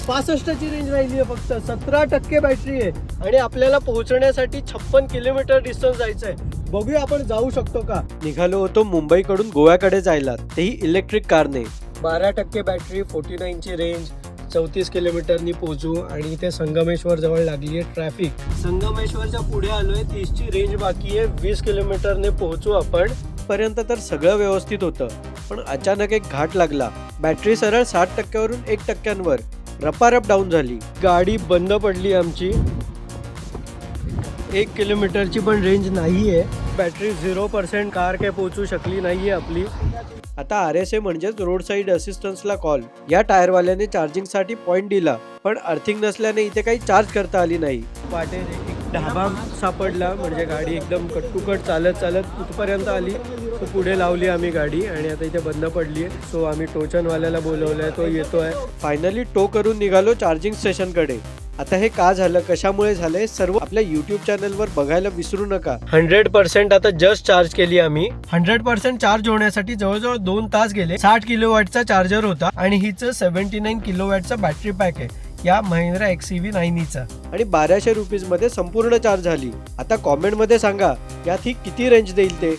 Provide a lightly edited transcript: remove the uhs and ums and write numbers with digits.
65ची range राहिली आहे फक्त. 17% बॅटरी आहे आणि आपल्याला पोहोचण्यासाठी 56 किलोमीटर डिस्टन्स जायचं आहे. बघूया आपण जाऊ शकतो का. निघालो होतो मुंबईकडून गोव्याकडे जायला, तेही इलेक्ट्रिक कारने. 12% बॅटरी, 49ची रेंज, 34 किलोमीटरनी पोहोचू. आणि इथे संगमेश्वर जवळ लागली आहे ट्रॅफिक. संगमेश्वरच्या पुढे आलोय, 30ची रेंज बाकी आहे. 20 किलोमीटरने पोहोचू आपण. पर्यंत तर सगळं व्यवस्थित होतं, पण अचानक एक घाट लागला. बॅटरी सरळ 60% वरून 1% रपारप डाऊन झाली. गाडी बंद पडली आमची. 1 किलोमीटरची पण रेंज नाहीये. बॅटरी 0%. कार काय पोहोचू शकली नाहीये आपली. आता RSA म्हणजेच रोड साईड असिस्टन्सला कॉल. या टायरवाल्याने चार्जिंगसाठी पॉइंट दिला, पण अर्थिंग नसल्याने इथे काही चार्ज करता आली नाही. वाटेत एक ढाबा सापडला, म्हणजे गाडी एकदम कट टू कट चालत इथपर्यंत आली. तो पुढे लावली आम्ही गाडी आणि आता इथे बंद पडली आहे. सो आम्ही टोचनवाल्याला बोलवलंय, तो येतोय. फायनली टो करून निघालो चार्जिंग स्टेशनकडे. आता हे का झालं, कशामुळे झालं, हे सर्व आपल्या YouTube चॅनलवर बघायला विसरू नका. 100% आता जस्ट चार्ज केली आम्ही. 100% चार्ज होण्यासाठी जवळजवळ 2 तास गेले. 60 किलोवॅटचा चार्जर होता आणि हिचं 79 किलोवॅटचा बॅटरी पॅक आहे या महिंद्रा XEV 9e आणि 1200 रुपीज मध्ये संपूर्ण चार्ज झाली. आता कॉमेंट मध्ये सांगा यात ही किती रेंज देईल ते.